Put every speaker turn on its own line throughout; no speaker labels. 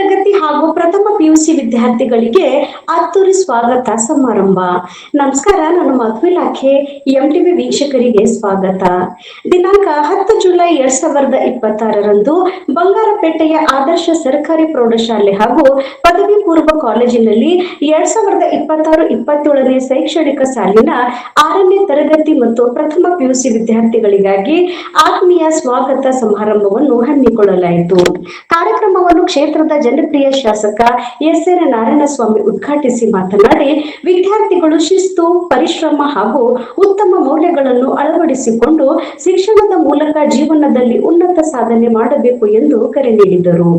ತರಗತಿ ಹಾಗೂ ಪ್ರಥಮ PUC ವಿದ್ಯಾರ್ಥಿಗಳಿಗೆ ಅದ್ದೂರಿ ಸ್ವಾಗತ ಸಮಾರಂಭ. ನಮಸ್ಕಾರ, ನಾನು ಮಧುವಿಲಾಖೆ MTV ವೀಕ್ಷಕರಿಗೆ ಸ್ವಾಗತ. ದಿನಾಂಕ 10 ಜುಲೈ 2026ರಂದು ಬಂಗಾರಪೇಟೆಯ ಆದರ್ಶ ಸರ್ಕಾರಿ ಪ್ರೌಢಶಾಲೆ ಹಾಗೂ ಪದವಿ ಪೂರ್ವ ಕಾಲೇಜಿನಲ್ಲಿ 2026-27ನೇ ಶೈಕ್ಷಣಿಕ ಸಾಲಿನ 6ನೇ ತರಗತಿ ಮತ್ತು ಪ್ರಥಮ PUC ವಿದ್ಯಾರ್ಥಿಗಳಿಗಾಗಿ ಆತ್ಮೀಯ ಸ್ವಾಗತ ಸಮಾರಂಭವನ್ನು ಹಮ್ಮಿಕೊಳ್ಳಲಾಯಿತು. ಕಾರ್ಯಕ್ರಮವನ್ನು ಕ್ಷೇತ್ರದ ಜನಪ್ರಿಯ ಶಾಸಕ SN ನಾರಾಯಣಸ್ವಾಮಿ ಉದ್ಘಾಟಿಸಿ ಮಾತನಾಡಿ, ವಿದ್ಯಾರ್ಥಿಗಳು ಶಿಸ್ತು, ಪರಿಶ್ರಮ ಹಾಗೂ ಉತ್ತಮ ಮೌಲ್ಯಗಳನ್ನು ಅಳವಡಿಸಿಕೊಂಡು ಶಿಕ್ಷಣದ ಮೂಲಕ ಜೀವನದಲ್ಲಿ ಉನ್ನತ ಸಾಧನೆ ಮಾಡಬೇಕು ಎಂದು ಕರೆ ನೀಡಿದರು.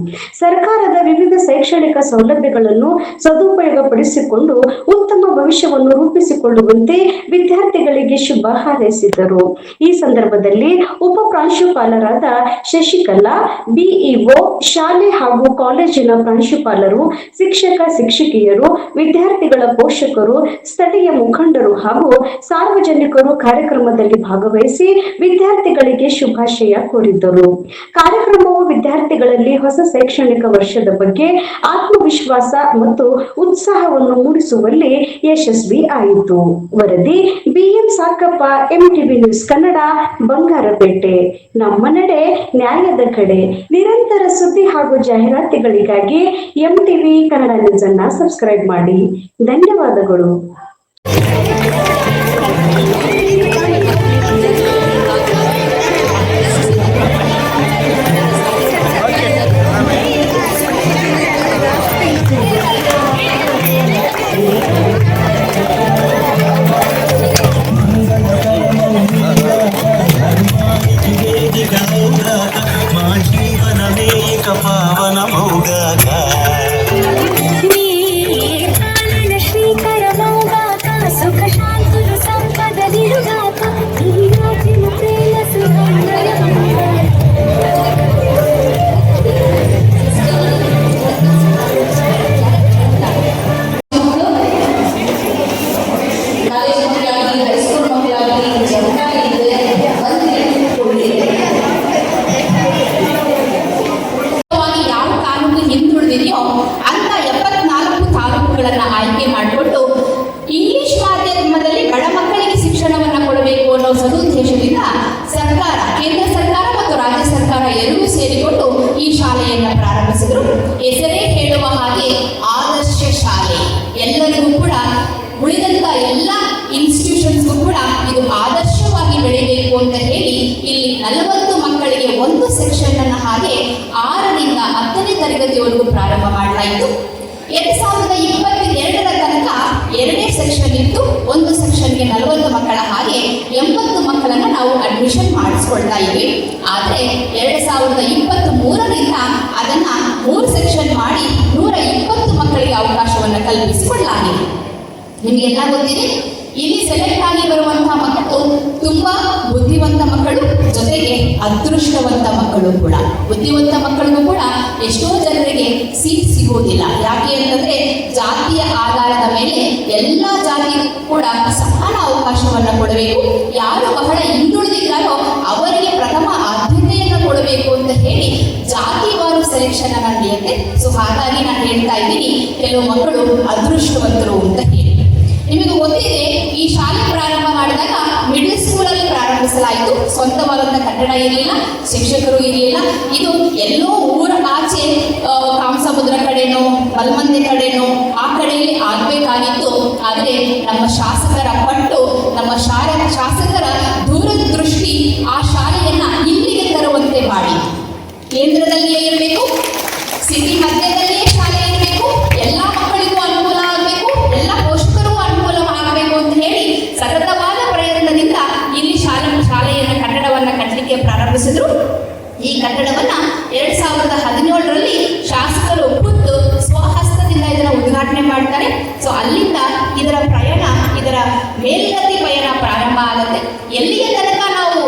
ಸರ್ಕಾರದ ವಿವಿಧ ಶೈಕ್ಷಣಿಕ ಸೌಲಭ್ಯಗಳನ್ನು ಸದುಪಯೋಗಪಡಿಸಿಕೊಂಡು ಉತ್ತಮ ಭವಿಷ್ಯವನ್ನು ರೂಪಿಸಿಕೊಳ್ಳುವಂತೆ ವಿದ್ಯಾರ್ಥಿಗಳಿಗೆ ಶುಭ ಹಾರೈಸಿದರು. ಈ ಸಂದರ್ಭದಲ್ಲಿ ಉಪ ಪ್ರಾಂಶುಪಾಲರಾದ ಶಶಿಕಲಾ, BEO, ಶಾಲೆ ಹಾಗೂ ಕಾಲೇಜಿನ ಪ್ರಾಂಶುಪಾಲರು, ಶಿಕ್ಷಕ ಶಿಕ್ಷಕಿಯರು, ವಿದ್ಯಾರ್ಥಿಗಳ ಪೋಷಕರು, ಸ್ಥಳೀಯ ಮುಖಂಡರು ಹಾಗೂ ಸಾರ್ವಜನಿಕರು ಕಾರ್ಯಕ್ರಮದಲ್ಲಿ ಭಾಗವಹಿಸಿ ವಿದ್ಯಾರ್ಥಿಗಳಿಗೆ ಶುಭಾಶಯ ಕೋರಿದ್ದರು. ಕಾರ್ಯಕ್ರಮವು ವಿದ್ಯಾರ್ಥಿಗಳಲ್ಲಿ ಹೊಸ ಶೈಕ್ಷಣಿಕ ವರ್ಷದ ಬಗ್ಗೆ ಆತ್ಮವಿಶ್ವಾಸ ಮತ್ತು ಉತ್ಸಾಹವನ್ನು ಮೂಡಿಸುವಲ್ಲಿ ಯಶಸ್ವಿ ಆಯಿತು. ವರದಿ BM ಸಾಕಪ್ಪ, MTV ನ್ಯೂಸ್ ಕನ್ನಡ, ಬಂಗಾರಪೇಟೆ. ನಮ್ಮ ನಡೆ ನ್ಯಾಯದ ಕಡೆ. ನಿರಂತರ ಸುದ್ದಿ ಹಾಗೂ ಜಾಹೀರಾತುಗಳಿಗಾಗಿ MTV ಕನ್ನಡ ನ್ಯೂಸ್ ಅನ್ನು ಸಬ್ಸ್ಕ್ರೈಬ್ ಮಾಡಿ. ಧನ್ಯವಾದಗಳು.
ಪಾವನ ಮೌಗಾಕ ಶ್ರೀಕರ ಮೌಗಾಕ ಸುಖ ಶಾಂತಿ ಸಂಪದದಿರುಗಾಕ
ಅಂತ 74 ತಾಲೂಕುಗಳನ್ನ ಆಯ್ಕೆ ಮಾಡಿಕೊಂಡು ಇಂಗ್ಲಿಷ್ ಮಾಧ್ಯಮದಲ್ಲಿ ಬಡ ಮಕ್ಕಳಿಗೆ ಶಿಕ್ಷಣವನ್ನ ಕೊಡಬೇಕು ಅನ್ನೋ ಸದುದ್ದೇಶದಿಂದ ಸರ್ಕಾರ, ಕೇಂದ್ರ ಸರ್ಕಾರ ಮತ್ತು ರಾಜ್ಯ ಸರ್ಕಾರ ಎರಡೂ ಸೇರಿಕೊಂಡು ಈ ಶಾಲೆಯನ್ನ ಪ್ರಾರಂಭಿಸಿದರು. ಹೆಸರೇ ಹೇಳುವ ಹಾಗೆ ಆದರ್ಶ ಶಾಲೆ. ಎಲ್ಲರಿಗೂ ಕೂಡ, ಉಳಿದಂತ ಎಲ್ಲ ಇನ್ಸ್ಟಿಟ್ಯೂಷನ್ಸ್ಗೂ ಕೂಡ ಇದು ಆದರ್ಶವಾಗಿ ಬೆಳೆಯಬೇಕು ಅಂತ ಹೇಳಿ ಇಲ್ಲಿ 40 ಮಕ್ಕಳಿಗೆ ಒಂದು ಸೆಕ್ಷನ್ ಅನ್ನ ಹಾಗೆ 6ರಿಂದ 10ನೇ ತರಗತಿವರೆಗೂ ಪ್ರಾರಂಭ ಮಾಡಲಾಯಿತು. 2022ರ ತನಕ 2ನೇ ಸೆಕ್ಷನ್ ಇತ್ತು. ಒಂದು ಸೆಕ್ಷನ್ಗೆ 40 ಮಕ್ಕಳ ಹಾಗೆ 80 ಮಕ್ಕಳನ್ನ ನಾವು ಅಡ್ಮಿಷನ್ ಮಾಡಿಸ್ಕೊಳ್ತಾ ಇದ್ವಿ. ಆದರೆ 2023ರಿಂದ ಅದನ್ನ 3 ಸೆಕ್ಷನ್ ಮಾಡಿ 120 ಮಕ್ಕಳಿಗೆ ಅವಕಾಶವನ್ನು ಕಲ್ಪಿಸಿಕೊಳ್ಳಲಾಗಿದೆ. ನಿಮಗೆಲ್ಲ ಗೊತ್ತಿದೆ, ಇಲ್ಲಿ ಸೆಲೆಕ್ಟ್ ಆಗಿ ಬರುವಂತಹ ಮಕ್ಕಳು ತುಂಬಾ ಬುದ್ಧಿವಂತ ಮಕ್ಕಳು, ಜೊತೆಗೆ ಅದೃಷ್ಟವಂತ ಮಕ್ಕಳು ಕೂಡ. ಬುದ್ಧಿವಂತ ಮಕ್ಕಳಿಗೂ ಕೂಡ ಎಷ್ಟೋ ಜನರಿಗೆ ಸೀಟ್ ಸಿಗುವುದಿಲ್ಲ. ಯಾಕೆ ಅಂತಂದ್ರೆ ಜಾತಿಯ ಆಧಾರದ ಮೇಲೆ ಎಲ್ಲ ಜಾತಿಗೂ ಕೂಡ ಸಮಾನ ಅವಕಾಶವನ್ನು ಕೊಡಬೇಕು. ಯಾರು ಬಹಳ ಹಿಂದುಳಿದಿದ್ದಾರೋ ಅವರಿಗೆ ಪ್ರಥಮ ಆದ್ಯತೆಯನ್ನು ಕೊಡಬೇಕು ಅಂತ ಹೇಳಿ ಜಾತಿವಾರು ಸೆಲೆಕ್ಷನ್ ಅನ್ನ ನಡೆಯುತ್ತೆ. ಸೊ ಹಾಗಾಗಿ ನಾನು ಹೇಳ್ತಾ ಇದ್ದೀನಿ, ಕೆಲವು ಮಕ್ಕಳು ಅದೃಷ್ಟವಂತರು ಅಂತ ಹೇಳಿ. ನಿಮಗೆ ಗೊತ್ತಿದೆ, ಈ ಶಾಲೆ ಪ್ರಾರಂಭ ಮಾಡಿದಾಗ ಮಿಡಲ್ ಸ್ಕೂಲಲ್ಲಿ ಪ್ರಾರಂಭಿಸಲಾಯಿತು. ಸ್ವಂತವಾದಂಥ ಕಟ್ಟಡ ಇರಲಿಲ್ಲ, ಶಿಕ್ಷಕರು ಇರಲಿಲ್ಲ. ಇದು ಎಲ್ಲೋ ಊರ ಆಚೆ ಕಾಮಸಮುದ್ರ ಕಡೆನೋ ಬಲ್ಮಂದೆ ಕಡೆನೋ ಆ ಕಡೆಯಲ್ಲಿ ಆಗಬೇಕಾಗಿತ್ತು. ಆದರೆ ನಮ್ಮ ಶಾಸಕರ ಪಟ್ಟು, ನಮ್ಮ ಶಾಸಕರ ದೂರದೃಷ್ಟಿ ಆ ಶಾಲೆಯನ್ನ ಇಲ್ಲಿಗೆ ತರುವಂತೆ ಮಾಡಿ. ಕೇಂದ್ರದಲ್ಲಿಯೇ ಇರಬೇಕು, ಸಿಟಿ ಮಧ್ಯದಲ್ಲಿಯೇ ಶಾಲೆ ಇರಬೇಕು, ಎಲ್ಲ ಮಕ್ಕಳಿಗೂ ಅನುಕೂಲ ಆಗಬೇಕು, ಎಲ್ಲ ಪೋಷಕರಿಗೂ ಅನುಕೂಲ ಆಗಬೇಕು ಅಂತ ಹೇಳಿ ಸತತವಾದ ಪ್ರಯತ್ನದಿಂದ ಇಲ್ಲಿ ಶಾಲೆಯ ಕಟ್ಟಡವನ್ನು ಕಟ್ಟಲಿಕ್ಕೆ ಪ್ರಾರಂಭಿಸಿದ್ರು. ಈ ಕಟ್ಟಡವನ್ನ 2017ರಲ್ಲಿ ಶಾಸಕರು ಖುದ್ದು ಸ್ವಹಸ್ತದಿಂದ ಇದರ ಉದ್ಘಾಟನೆ ಮಾಡ್ತಾರೆ. ಸೊ ಅಲ್ಲಿಂದ ಇದರ ಪ್ರಯಾಣ, ಇದರ ಮೇಲ್ಗತಿ ಪಯಣ ಪ್ರಾರಂಭ ಆಗುತ್ತೆ. ಎಲ್ಲಿಯ ತನಕ ನಾವು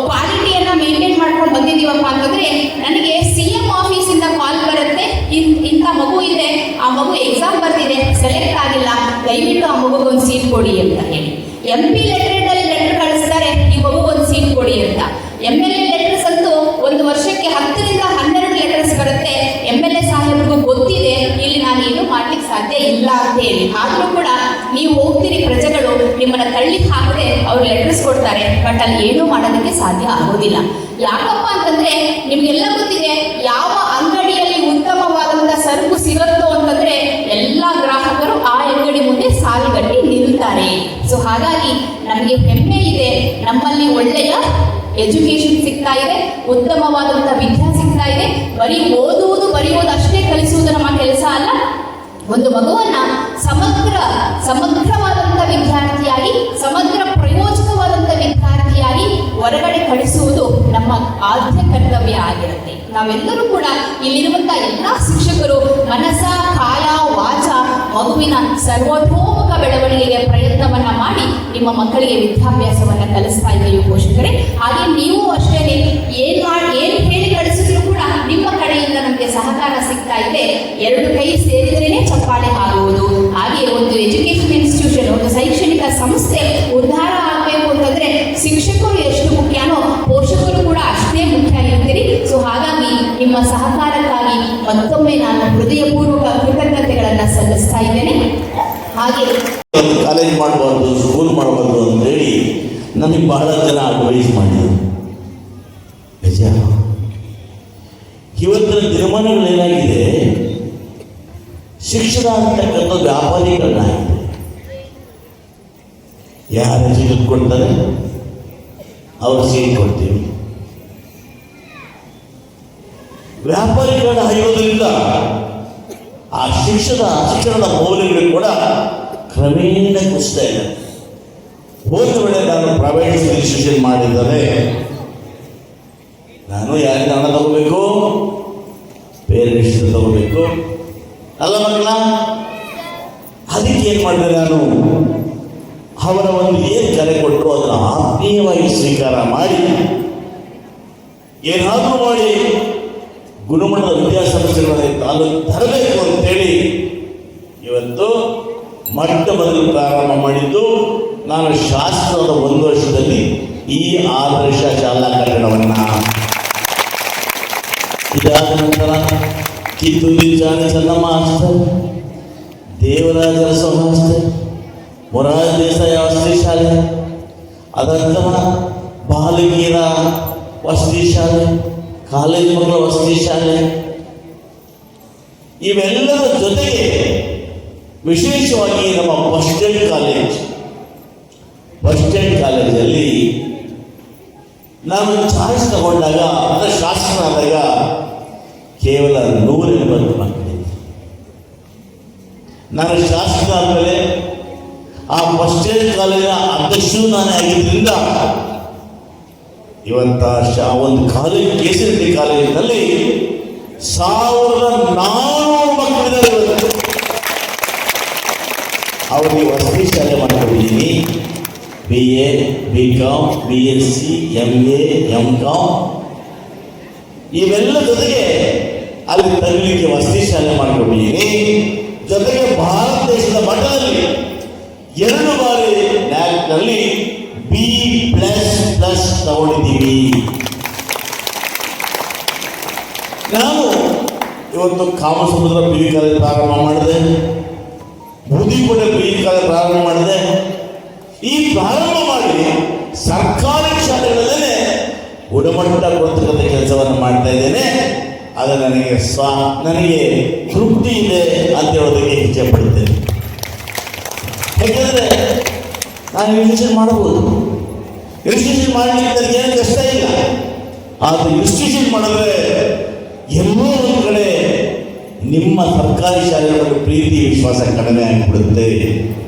ಕ್ವಾಲಿಟಿಯನ್ನ ಮೇಂಟೈನ್ ಮಾಡ್ಕೊಂಡು ಬಂದಿದ್ದೀವಪ್ಪ ಅಂತಂದ್ರೆ, ನನಗೆ CM ಆಫೀಸಿಂದ ಕಾಲ್ ಬರುತ್ತೆ, ಇಂಥ ಮಗು ಇದೆ, ಆ ಮಗು ಎಕ್ಸಾಮ್ ಬರ್ತಿದೆ, ಸೆಲೆಕ್ಟ್ ಆಗಿಲ್ಲ, ದಯವಿಟ್ಟು ಆ ಮಗುಗೊಂದು ಸೀಟ್ ಕೊಡಿ ಅಂತ ಹೇಳಿ. MP ಲೆಟರ್ ಕಳಿಸ್ತಾರೆ, ಈ ಮಗುಗೊಂದು ಸೀಟ್ ಕೊಡಿ ಅಂತ. MLA ಲೆಟರ್ಸ್ ಅಂತೂ ಒಂದು ವರ್ಷಕ್ಕೆ 10ರಿಂದ 12 ಲೆಟರ್ಸ್ ಬರುತ್ತೆ. MLA ಸಾಹೇಬ್ರಿಗೂ ಸಾಧ್ಯ ಇಲ್ಲ ಅಂತ ಹೇಳಿ. ಆದರೂ ಕೂಡ ನೀವು ಹೋಗ್ತೀರಿ, ಪ್ರಜೆಗಳು ನಿಮ್ಮನ್ನ ತಳ್ಳಿ ಹಾಕದೆ ಅವ್ರು ಲೆಟರ್ಸ್ ಕೊಡ್ತಾರೆ, ಬಟ್ ಅಲ್ಲಿ ಏನೂ ಮಾಡೋದಕ್ಕೆ ಸಾಧ್ಯ ಆಗೋದಿಲ್ಲ. ಯಾಕಪ್ಪ ಅಂತಂದ್ರೆ ನಿಮ್ಗೆಲ್ಲ ಗೊತ್ತಿದೆ, ಯಾವ ಅಂಗಡಿಯಲ್ಲಿ ಉತ್ತಮವಾದಂತ ಸರಕು ಸಿಗುತ್ತೋ ಅಂತಂದ್ರೆ ಎಲ್ಲ ಗ್ರಾಹಕರು ಆ ಅಂಗಡಿ ಮುಂದೆ ಸಾಲುಗಟ್ಟಿ ನಿಲ್ಲುತ್ತಾರೆ. ಸೊ ಹಾಗಾಗಿ ನಮಗೆ ಹೆಮ್ಮೆ ಇದೆ, ನಮ್ಮಲ್ಲಿ ಒಳ್ಳೆಯ ಎಜುಕೇಶನ್ ಸಿಗ್ತಾ ಇದೆ, ಉತ್ತಮವಾದಂಥ ವಿದ್ಯೆ ಸಿಗ್ತಾ ಇದೆ. ಬರೀ ಓದುವುದು ಬರೆಯುವುದು ಅಷ್ಟೇ ಕಲಿಸುವುದು ನಮ್ಮ ಕೆಲಸ ಅಲ್ಲ. ಒಂದು ಮಗುವನ್ನ ಸಮಗ್ರವಾದಂಥ ವಿದ್ಯಾರ್ಥಿಯಾಗಿ, ಸಮಗ್ರ ಪ್ರಯೋಜಕವಾದಂಥ ವಿದ್ಯಾರ್ಥಿಯಾಗಿ ಹೊರಗಡೆ ಕಳಿಸುವುದು ನಮ್ಮ ಆದ್ಯ ಕರ್ತವ್ಯ ಆಗಿರುತ್ತೆ. ನಾವೆಲ್ಲರೂ ಕೂಡ ಇಲ್ಲಿರುವಂಥ ಎಲ್ಲ ಶಿಕ್ಷಕರು ಮನಸ ಕಾಯ ವಾಚ ಮಗುವಿನ ಸರ್ವತೋಮುಖ ಬೆಳವಣಿಗೆಗೆ ಪ್ರಯತ್ನವನ್ನ ಮಾಡಿ ನಿಮ್ಮ ಮಕ್ಕಳಿಗೆ ವಿದ್ಯಾಭ್ಯಾಸವನ್ನ ಕಲಿಸ್ತಾ ಇದ್ದೀವಿ ಪೋಷಕರೇ. ಹಾಗೆ ನೀವು ಅಷ್ಟೇ ಏನು ಹೇಳಿ ಕಳಿಸಿದ್ರು ಕೂಡ ನಿಮ್ಮ ಕಡೆಯಿಂದ ನಮಗೆ ಸಹಕಾರ ಸಿಗ್ತಾ ಇದೆ. ಎರಡು ಕೈ ಸೇರಿದ್ರೇನೆ ಚಪ್ಪಾಳೆ ಆಗುವುದು. ಹಾಗೆ ಒಂದು ಎಜುಕೇಶನ್ ಇನ್ಸ್ಟಿಟ್ಯೂಷನ್, ಒಂದು ಶೈಕ್ಷಣಿಕ ಸಂಸ್ಥೆ ಉದ್ಧಾರ ಆಗಬೇಕು ಅಂತಂದ್ರೆ ಶಿಕ್ಷಕರು ಎಷ್ಟು ಮುಖ್ಯನೋ ಪೋಷಕರು ಕೂಡ ಅಷ್ಟೇ ಮುಖ್ಯ ಇರ್ತೀರಿ. ಸೊ ಹಾಗಾಗಿ ನಿಮ್ಮ ಸಹಕಾರಕ್ಕಾಗಿ ಮತ್ತೊಮ್ಮೆ ನಾನು ಹೃದಯಪೂರ್ವಕ ಕೃತಜ್ಞತೆಗಳನ್ನು ಸಲ್ಲಿಸ್ತಾ ಇದ್ದೇನೆ. ಹಾಗೆ
ಕಾಲೇಜ್ ಮಾಡಬಾರ್ದು, ಸ್ಕೂಲ್ ಮಾಡಬಾರ್ದು ಅಂತೇಳಿ ನಮಗೆ ಬಹಳ ಜನ ಅಡ್ವೈಸ್ ಮಾಡಿದರು. ನಿಜ, ಇವತ್ತಿನ ದಿನಮಾನಗಳೇನಾಗಿದೆ, ಶಿಕ್ಷಣ ಅಂತಕ್ಕಂಥ ವ್ಯಾಪಾರೀಕರಣ ಆಗಿದೆ. ಯಾರು ಸೀಟ್ ಕೊಡ್ತಾರೆ ಅವ್ರು ಸೀಟ್ ಕೊಡ್ತೀವಿ. ವ್ಯಾಪಾರೀಕರಣ ಆಗಿರೋದ್ರಿಂದ ಆ ಶಿಕ್ಷಣದ ಮೌಲ್ಯಗಳು ಕೂಡ ಕ್ರಮೇಣ ಕುಸಿತಾ ಇದೆ. ಹೋದ ವೇಳೆ ನಾನು ಪ್ರೈವೇಟ್ ಇನ್ಸ್ಟಿಟ್ಯೂಷನ್ ಮಾಡಿದರೆ ನಾನು ಯಾರಿಂದ ಹಣ ತಗೋಬೇಕು? ಪೇರೆಂಟ್ಸ್ ತಗೋಬೇಕು ಅಲ್ಲ ಮಕ್ಕಳ. ಅದಕ್ಕೆ ಏನು ಮಾಡಿದೆ, ನಾನು ಅವರ ಒಂದು ಏನು ಕರೆ ಕೊಟ್ಟರು ಅದನ್ನು ಆತ್ಮೀಯವಾಗಿ ಸ್ವೀಕಾರ ಮಾಡಿ ಏನಾದರೂ ಮಾಡಿ ಗುಣಮಟ್ಟದ ವಿದ್ಯಾಸಂಸ್ಥೆಗಳಲ್ಲಿ ತಾಲೂಕು ತರಬೇಕು ಅಂತೇಳಿ ಇವತ್ತು ಮೊಟ್ಟ ಮೊದಲು ಪ್ರಾರಂಭ ಮಾಡಿದ್ದು ನಾನು ಶಾಸ್ತ್ರದ 1 ವರ್ಷದಲ್ಲಿ ಈ ಆದರ್ಶ ಶಾಲಾ ಕಟ್ಟಡವನ್ನು. ಇದಾದ ನಂತರ ಕಿತ್ತೂರಿ ಜಾನಿ ಚೆನ್ನಮ್ಮ ಹಾಸ್ಟೆಲ್, ದೇವರಾಜ ಅರಸು ಹಾಸ್ಟೆಲ್, ಮೊರಾರ್ಜಿ ದೇಸಾಯಿ ವಸತಿ ಶಾಲೆ, ಅದರಂತಹ ಬಾಲಕಿಯರ ವಸತಿ ಶಾಲೆ, ಕಾಲೇಜು ಮಕ್ಕಳ ವಸತಿ ಶಾಲೆ, ಇವೆಲ್ಲರ ಜೊತೆಗೆ ವಿಶೇಷವಾಗಿ ನಮ್ಮ ಬಸ್ ಸ್ಟ್ಯಾಂಡ್ ಕಾಲೇಜಲ್ಲಿ ನಾನು ಚಾರ್ಜ್ ತಗೊಂಡಾಗ, ಅಂದರೆ ಶಾಸಕನಾದಾಗ ಕೇವಲ 180 ಮಕ್ಕಳಿದೆ. ನಾನು ಶಾಸಕ ಆದಮೇಲೆ ಆ ಬಸ್ ಸ್ಟ್ಯಾಂಡ್ ಕಾಲೇಜಿನ ಅಧ್ಯಕ್ಷರು ನಾನೇ ಆಗಿದ್ದರಿಂದ ಇವತ್ತ ಒಂದು ಕಾಲೇಜು KCRT ಕಾಲೇಜಿನಲ್ಲಿ 1400 ಮಕ್ಕಳಿದ್ದಾರೆ. ಅವರಿಗೆ ವಸತಿ ಶಾಲೆ ಮಾಡಿಕೊಂಡಿದ್ದೀನಿ. BA, BCom, BSc, MA, MCom ಇವೆಲ್ಲ ಜೊತೆಗೆ ಅಲ್ಲಿ ತರಲಿಕ್ಕೆ ವಸತಿ ಶಾಲೆ ಮಾಡಿಕೊಂಡಿದ್ದೀನಿ. ಜೊತೆಗೆ ಭಾರತ ದೇಶದ ಮಟ್ಟದಲ್ಲಿ 2 ಬಾರಿ ನ್ಯಾಕ್ನಲ್ಲಿ B++ ತಗೊಂಡಿದ್ದೀವಿ. ನಾನು ಇವತ್ತು ಕಾಮಸಮುದ್ರ PU ಕಾಲೇಜ್ ಪ್ರಾರಂಭ ಮಾಡಿದೆ, ಬೂದಿಕೋಟೆ PU ಕಾಲೇಜ್ ಪ್ರಾರಂಭ ಮಾಡಿದೆ. ಈ ಪ್ರಾರಂಭ ಮಾಡಿ ಸರ್ಕಾರಿ ಶಾಲೆಗಳಲ್ಲೇ ಗುಣಮಟ್ಟ ಕೊಡ್ತಕ್ಕಂಥ ಕೆಲಸವನ್ನು ಮಾಡ್ತಾ ಇದ್ದೇನೆ. ಅದು ನನಗೆ ತೃಪ್ತಿ ಇದೆ ಅಂತ ಹೇಳೋದಕ್ಕೆ ಇಚ್ಛೆ ಪಡ್ತೇನೆ. ಯಾಕೆಂದರೆ ನಾನು ಇನ್ಸ್ಟಿಟ್ಯೂಷನ್ ಮಾಡಬಹುದು, ಇನ್ಸ್ಟಿಟ್ಯೂಷನ್ ಮಾಡಲಿಕ್ಕೆ ಏನು ಕಷ್ಟ ಇಲ್ಲ. ಆದರೆ ಇನ್ಸ್ಟಿಟ್ಯೂಷನ್ ಮಾಡಿದ್ರೆ ಎಲ್ಲೋ ಒಂದು ಕಡೆ ನಿಮ್ಮ ಸರ್ಕಾರಿ ಶಾಲೆಗಳ ಪ್ರೀತಿ ವಿಶ್ವಾಸ ಕಡಿಮೆ ಆಗಿಬಿಡುತ್ತೆ,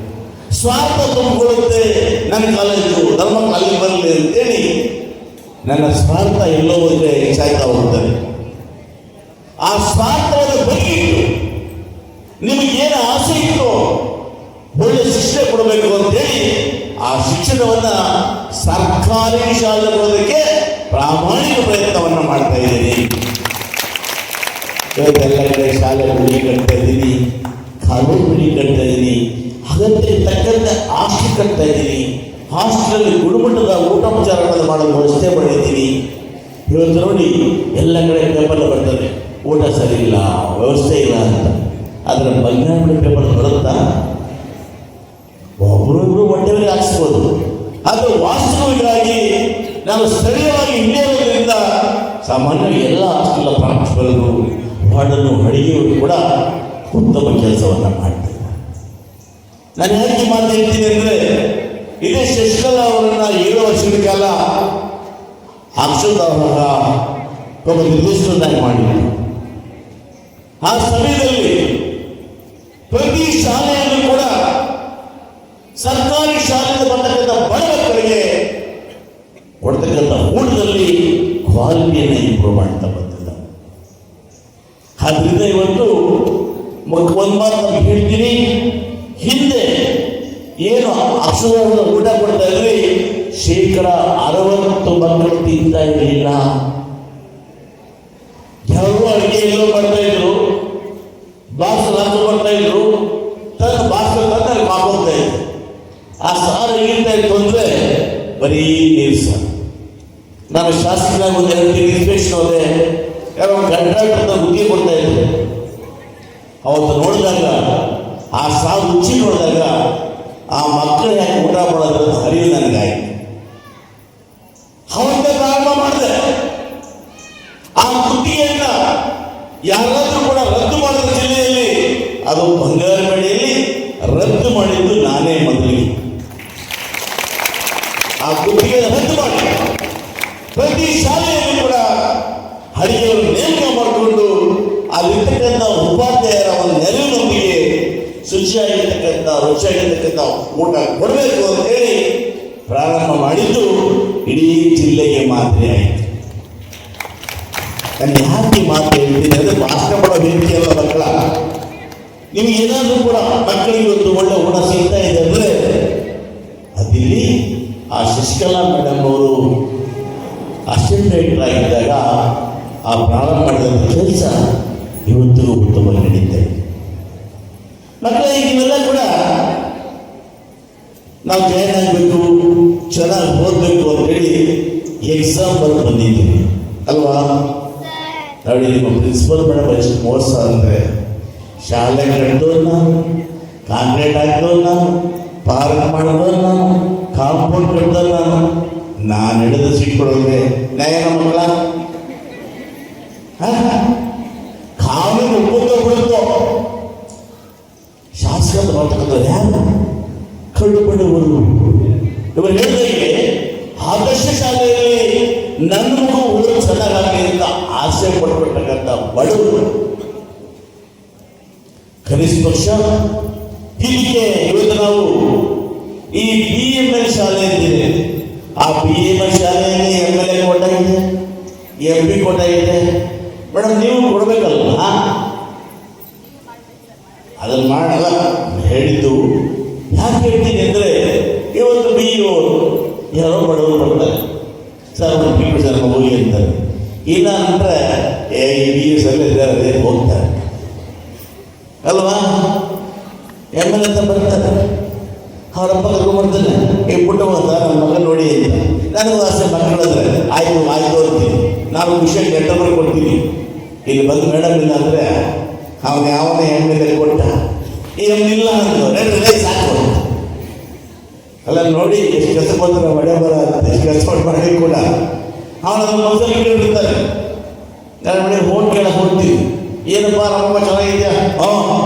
ಸ್ವಾರ್ಥ ತುಂಬಿಕೊಳ್ಳುತ್ತೆ. ನನ್ನ ಕಾಲೇಜು ನನ್ನ ಮಕ್ಕಳು ಅಲ್ಲಿ ಬರಲಿ ಅಂತೇಳಿ ನನ್ನ ಸ್ವಾರ್ಥ ಎಲ್ಲೋ ಒಂದು ಹೆಚ್ಚಾಗ್ತಾ ಹೋಗ್ತದೆ. ಆ ಸ್ವಾರ್ಥವನ್ನು ಬದಿಗಿಟ್ಟು ನಿಮಗೇನು ಆಸೆ ಇತ್ತು, ಒಳ್ಳೆ ಶಿಕ್ಷಣ ಕೊಡಬೇಕು ಅಂತೇಳಿ ಆ ಶಿಕ್ಷಣವನ್ನು ಸರ್ಕಾರಿ ಶಾಲೆ ಕೊಡೋದಕ್ಕೆ ಪ್ರಾಮಾಣಿಕ ಪ್ರಯತ್ನವನ್ನು ಮಾಡ್ತಾ ಇದ್ದೀನಿ. ಇವತ್ತೆಲ್ಲ ಕಡೆ ಶಾಲೆ ಬಿಡಿ ಕಟ್ತಾ ಇದ್ದೀನಿ, ಕಾಲೇಜು ಬಿಡಿ ಕಟ್ತಾ ಇದ್ದೀನಿ, ಅಗತ್ಯ ತಕ್ಕಂತೆ ಹಾಸ್ಟೆಲ್ ಕಟ್ತಾ ಇದ್ದೀನಿ. ಹಾಸ್ಟೆಲಲ್ಲಿ ಗುಣಮಟ್ಟದ ಊಟೋಪಚಾರಗಳನ್ನು ಮಾಡೋ ವ್ಯವಸ್ಥೆ ಮಾಡಿದ್ದೀನಿ. ಇವತ್ತು ನೋಡಿ ಎಲ್ಲ ಕಡೆ ಪೇಪರ್ ಬರ್ತದೆ, ಊಟ ಸರಿ ಇಲ್ಲ, ವ್ಯವಸ್ಥೆ ಇಲ್ಲ ಅಂತ. ಅದರ ಬಂಗಾರದ ಪೇಪರ್ ಬರುತ್ತಾ? ಒಬ್ಬರೊಬ್ಬರು ಹೊಟ್ಟೆಯಲ್ಲಿ ಹಾಕಿಸ್ಬೋದು. ಆದರೆ ವಾಸ್ತವಿಕವಾಗಿ ನಾವು ಸ್ಥಳೀಯವಾಗಿ ಇಲ್ಲಿರೋದ್ರಿಂದ ಸಾಮಾನ್ಯವಾಗಿ ಎಲ್ಲ ಹಾಸ್ಟೆಲ್ ಪ್ರಾಂಶುಪಾಲರು ವಾರ್ಡನ್ನು ಅಡಿಗೆಯವರು ಕೂಡ ಉತ್ತಮ ಕೆಲಸವನ್ನು ಮಾಡ್ತಾರೆ. ನಾನು ಯಾಕೆ ಮಾತು ಹೇಳ್ತೀನಿ ಅಂದರೆ, ಇದೇ ಶಶಿಕಲಾ ಅವರನ್ನು 7 ವರ್ಷಗಳ ಕಾಲ ಅಕ್ಷರದವರ ಒಬ್ಬ ನಿರ್ದೇಶಕರಾಗಿ ಮಾಡಿದ್ರು. ಆ ಸಮಯದಲ್ಲಿ ಪ್ರತಿ ಶಾಲೆಯಲ್ಲೂ ಕೂಡ ಸರ್ಕಾರಿ ಶಾಲೆಗೆ ಬರ್ತಕ್ಕಂಥ ಬಡ ಮಕ್ಕಳಿಗೆ ಕೊಡ್ತಕ್ಕಂಥ ಊಟದಲ್ಲಿ ಕ್ವಾಲಿಟಿಯನ್ನು ಇಂಪ್ರೂವ್ ಮಾಡ್ತಾ ಬಂದಿಲ್ಲ. ಆದ್ರಿಂದ ಇವತ್ತು ಒಂದು ಮಾತು ನಾನು ಹೇಳ್ತೀನಿ, ಹಿಂದೆ ಏನು ಅಕ್ಷರ ಊಟ ಕೊಡ್ತಾ ಇದ್ರಿ 60% ಮಕ್ಕಳು ತಿಂತಾ ಇರಲಿಲ್ಲ. ಯಾರು ಅಡುಗೆ ಎಲ್ಲೋ ಮಾಡ್ತಾ ಇದ್ರು, ಬಾಕ್ಸ್ ಹಾಕಿ ಬರ್ತಾ ಇದ್ರು, ತನ್ನ ಬಾಕ್ಸ್ ತಂದು ಹಾಕೋತಾ ಇದ್ರು. ಆ ಸಾರು ಹೇಗಿರ್ತಾ ಇತ್ತು ಅಂದರೆ ಬರೀ ನೀರು ಸಾರು. ನಾನು ಶಾಸಕನಾಗ ಒಂದು 2 ತಿಂಗಳು ಇನ್ಸ್ಪೆಕ್ಷನ್ ಹೋದೆ, ಯಾರೋ ಕಂಟ್ರಾಕ್ಟರ್ ಬುದ್ಧಿ ಕೊಡ್ತಾ ಇದ್ರು. ಅವತ್ತು ನೋಡಿದಾಗ ಆ ಸಾರು ರುಚಿ ನೋಡಿದಾಗ ಆ ಮಕ್ಕಳು ಯಾಕೆ ಊಟ ಮಾಡೋದ್ರ ಅರಿವು ನನಗಾಯಿತು. ಅವತ್ತ ಪ್ರಾರಂಭ ಮಾಡಿದೆ. ಆ ಗುತ್ತಿಗೆಯನ್ನ ಯಾರಾದ್ರೂ ಕೂಡ ರದ್ದು ಮಾಡಿದ ಜಿಲ್ಲೆಯಲ್ಲಿ ಅದು ಬಂಗಾರಪೇಟೆಯಲ್ಲಿ ರದ್ದು ಮಾಡಿದ್ದು ನಾನೇ ಮೊದಲಿಗೆ. ಆ ಗುತ್ತಿಗೆ ರದ್ದು ಮಾಡಿ ಪ್ರತಿ ಶಾಲೆಯಲ್ಲಿ ಕೂಡ ಅಡಿಗೆಯನ್ನು ನೇಮಕ ಮಾಡಿಕೊಂಡು ಅಲ್ಲಿರ್ತಕ್ಕಂಥ ಉಪಾಧ್ಯಾಯರ ಒಂದು ನೆರವಿನೊಂದಿಗೆ ಶುಚಿಯಾಗಿರ್ತಕ್ಕಂಥ ರುಚಿಯಾಗಿರ್ತಕ್ಕಂಥ ಊಟ ಕೊಡಬೇಕು ಅಂತ ಹೇಳಿ ಪ್ರಾರಂಭ ಮಾಡಿದ್ದು ಇಡೀ ಜಿಲ್ಲೆಗೆ ಮಾದರಿ ಆಯಿತು. ನಾನು ಯಾಕೆ ಮಾತು ಹೇಳ್ತೀನಿ ಅಂದರೆ, ಭಾಷಣ ಮಾಡೋ ವೇದಿಕೆ ಅಲ್ಲ ಮಕ್ಕಳ. ನಿಮ್ಗೆ ಏನಾದರೂ ಕೂಡ ಮಕ್ಕಳಿಗೆ ಒಂದು ಒಳ್ಳೆ ಊಟ ಸಿಗ್ತಾ ಇದೆ ಅಂದರೆ ಅದಿಲ್ಲಿ ಆ ಶಶಿಕಲಾ ಮೇಡಮ್ ಅವರು ಅಸಿಸ್ಟೆಂಟ್ ಡೈರೆಕ್ಟರ್ ಆಗಿದ್ದಾಗ ಆ ಪ್ರಾರಂಭ ಮಾಡಿದಂಥ ಕೆಲಸ ಇವತ್ತಿಗೂ ಉತ್ತಮ ನಡೀತಾ ಇದೆ. ಮಕ್ಕಳಿಗೆ ನೀವೆಲ್ಲ ಕೂಡ ನಾವು ಜಾಯ್ನ್ ಆಗಬೇಕು, ಚೆನ್ನಾಗಿ ಓದಬೇಕು ಅಂತೇಳಿ ಎಕ್ಸಾಮ್ ಬರೆದು ಬಂದಿದ್ದೀವಿ ಅಲ್ವಾ? ನೋಡಿ, ನಿಮ್ಮ ಪ್ರಿನ್ಸಿಪಲ್ ಮೇಡಮ್ ಎಷ್ಟು ಮೋಸ ಅಂದರೆ, ಶಾಲೆ ಕಟ್ಟೋದು ನಾನು, ಕಾಂಕ್ರೀಟ್ ಹಾಕಿದೋದು ನಾನು, ಪಾರ್ಕ್ ಮಾಡಿದೋದು ನಾನು, ಕಾಂಪೌಂಡ್ ಕಟ್ಟೋದು ನಾನು ಹಿಡಿದು ಸೀಟ್ ಕೊಡೋದೆ ನ್ಯಾಯನ ಮಕ್ಕಳ. ಕಾನೂನು ಒಪ್ಪುತ್ತೋ ಬಿಡುತ್ತೋ ಶಾಸಕ ಮಾಡ್ತಕ್ಕಂಥ ಯಾರು ಕಳ್ಳು ಬಡವರು. ಇವರು ಹೇಳಿದಾಗೆ ಆದರ್ಶ ಶಾಲೆಯಲ್ಲಿ ನನ್ನ ಮಗು ಊರು ಚೆನ್ನಾಗಲಿ ಅಂತ ಆಸೆ ಪಡ್ಕೊಳ್ತಕ್ಕಂಥ ಬಡವರು ಕನಿಷ್ಠ ಪಕ್ಷ ಹೀಗೆ ಇವತ್ತು ನಾವು ಈ BML ಶಾಲೆ ಅಂತಿದೆ. ಆ BML ಶಾಲೆಯಲ್ಲಿ MLA ಕೊಟ್ಟಾಗಿದೆ, MP ಕೊಟ್ಟಾಗಿದೆ. ಮೇಡಮ್ ನೀವು ಕೊಡಬೇಕಲ್ಲ, ಅದನ್ನು ಮಾಡಲ್ಲ ಹೇಳಿದ್ದು. ಯಾಕೆ ಹೇಳ್ತೀನಿ ಅಂದರೆ, ಇವತ್ತು BO ಯಾರೋ ಬಡವರು ಬರ್ತಾರೆ, ಸರ್ ಒಂದು ಪಿ ಸರ್ ಹೋಗಿ ಅಂತಾರೆ. ಇಲ್ಲ ಅಂದರೆ ಈ BS ಅಲ್ಲಿ ಇದ್ದಾರೆ ಹೋಗ್ತಾರೆ ಅಲ್ವಾ? MLA ಅಂತ ಬರ್ತಾರೆ, ಅವರಪ್ಪ ಕರ್ಕೊಂಡ್ಬರ್ತಾನೆ, ಈ ಪುಟ್ಟ ನನ್ನ ಮಗ ನೋಡಿ ಅಂತ. ನನಗೂ ಆಸೆ ಮಕ್ಕಳಂದ್ರೆ ಆಯ್ತು ಅಂತೀನಿ. ನಾನು ವಿಷಯ ಕೆಟ್ಟವರು ಕೊಡ್ತೀನಿ. ಇಲ್ಲಿ ಬಂದು ಮೇಡಮ್ ಇಲ್ಲ ಅಂದರೆ ಅವನು ಯಾವನೇ MLA ಕೊಟ್ಟ, ಈ ಇಲ್ಲ ಅಂದ್ರು ಸಾಕು ಅಲ್ಲ. ನೋಡಿ ಎಷ್ಟು ಕೆಲಸ ಬಂದ್ರೆ ಒಡೆ ಬರ ಎಷ್ಟು ಕೆಲಸ ಮಾಡಿ ಕೂಡ ಅವನ ಮನಸ್ಸಲ್ಲಿ ಕೇಳಿರ್ತಾರೆ. ನಾನು ಮನೆ ಫೋನ್ ಕೇಳಕ್ಕೆ ಹೋಗ್ತೀನಿ, ಏನಪ್ಪ ನಮ್ಮಪ್ಪ ಚೆನ್ನಾಗಿದ್ಯಾ?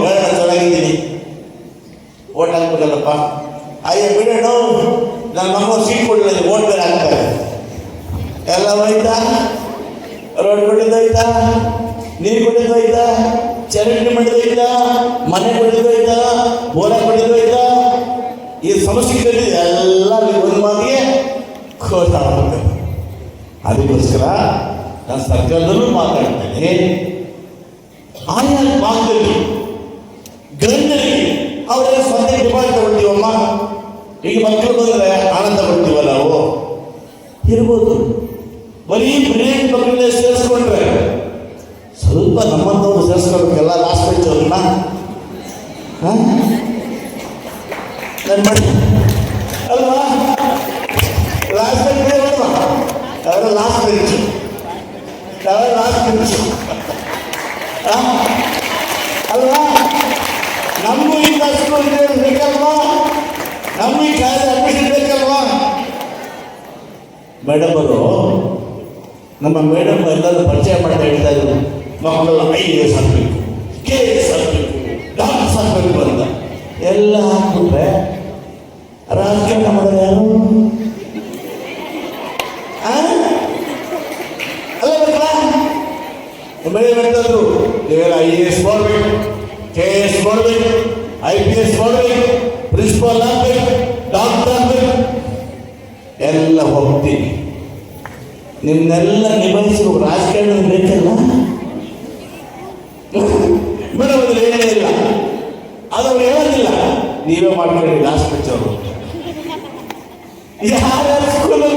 ಹೇಳ ಚೆನ್ನಾಗಿದ್ದೀನಿ, ಓಟ್ ಹಾಕ್ಬೇಕಲ್ಲಪ್ಪ. ಅಯ್ಯೋ ಬಿಡೋಣ, ನನ್ನ ಮಕ್ಕಳು ಸೀಟ್ ಕೊಡಲಿಲ್ಲ, ಓಟ್ ಬೇರೆ ಹಾಕ್ತಾರೆ. ಎಲ್ಲ ಹೋಯ್ತಾ, ರೋಡ್ ಕೊಟ್ಟಿದ್ದೋಯ್ತಾ, ನೀರು ಕೊಟ್ಟಿದ್ದೋಯ್ತಾ, ಚರಂಡಿ ಮಾಡಿದ್ದೋಯ್ತಾ, ಮನೆ ಕೊಟ್ಟಿದ್ದೋಯ್ತಾ, ಬೋರ ಕೊಟ್ಟಿದ್ದೋಯ್ತಾ, ಈ ಸಮಸ್ಯೆ ಕೇಳಿದೆ ಎಲ್ಲ ಒಂದು ಮಾತಿಗೆ ಕೋತಾಡ್ಬೇಕು. ಅದಕ್ಕೋಸ್ಕರ ನಾನು ಸರ್ಕಾರದಲ್ಲೂ ಮಾತಾಡ್ತೇನೆ. ಆಯಾ ಭಾಗದಲ್ಲಿ ಗಂಡರಿಗೆ ಅವರೆಲ್ಲ ಸ್ವಂತ ಡಿಪಾಸಿಟ್ ತಗೊಳ್ತೀವಮ್ಮ. ಈಗ ಮಕ್ಕಳು ಬಂದರೆ ಆನಂದ ಕೊಡ್ತೀವಲ್ಲ, ನಾವು ಇರ್ಬೋದು. ಬರೀ ಬ್ರೇಕ್ ಮಕ್ಕಳನ್ನೇ ಸೇರಿಸ್ಕೊಂಡ್ರೆ ಸ್ವಲ್ಪ ನಮ್ಮಂಥವ್ರು ಸೇರಿಸ್ಕೊಳ್ಬೇಕೆಲ್ಲ ಲಾಸ್ಟ್ ಬೆಂಚ್ ಅವ್ರನ್ನ ನಾನು ಮಾಡಿ ಅಲ್ವಾ? ಲಾಸ್ಟ್ ಬೆಂಚ್ ಅವರ ಲಾಸ್ಟ್ ಬೆಂಚ್ ಅಲ್ವಾ? ನಮಗೂ ಇಂಥ ಸ್ಕೂಲ್ ಬೇಕಲ್ವಾ, ನಮಗೆ ಕಾಲೇಜ್ ಅಡ್ಮಿಷನ್ ಬೇಕಲ್ವಾ? ಮೇಡಮ್ ಅವರು, ನಮ್ಮ ಮೇಡಮ್ ಎಲ್ಲರೂ ಪರಿಚಯ ಮಾಡ್ತಾ ಹೇಳ್ತಾ ಇದ್ರು, ಮಕ್ಕಳೆಲ್ಲ IAS ಆಗಬೇಕು, KS ಆಗಬೇಕು, ಡಾಕ್ಟರ್ಸ್ ಆಗಬೇಕು ಅಂತ. ಎಲ್ಲ ಹಾಕ್ಬಿಟ್ರೆ ರಾಜಕಾರಣ ಮಾಡೋದು ಯಾರು? ಅಲ್ಲ ಬೇಕಲ್ಲ, ಮೇಡಮ್ ಹೇಳ್ತಾದ್ರು, ನೀವೆಲ್ಲ IAS ಮಾಡಬೇಕು, KS ಮಾಡಬೇಕು, IPS ಮಾಡಬೇಕು, ಪ್ರಿನ್ಸಿಪಾಲ್ ಆಗಬೇಕು, ಡಾಕ್ಟರ್ ಆಗಬೇಕು. ಎಲ್ಲ ಹೋಗ್ತೀನಿ, ನಿಮ್ಮನ್ನೆಲ್ಲ ನಿಭಾಯಿಸುವ ರಾಜಕಾರಣ ಬೇಕಲ್ಲ. ಮೇಡಮ್ ಅದ್ರ ಏನೇ ಇಲ್ಲ, ಅದವ್ರು ಹೇಳೋದಿಲ್ಲ, ನೀವೇ ಮಾಡ್ಕೊಳ್ಳಿ ಲಾಸ್ಟ್ ಬೆಂಚ್ ಅವರು. ಯಾರ ಸ್ಕೂಲಲ್ಲಿ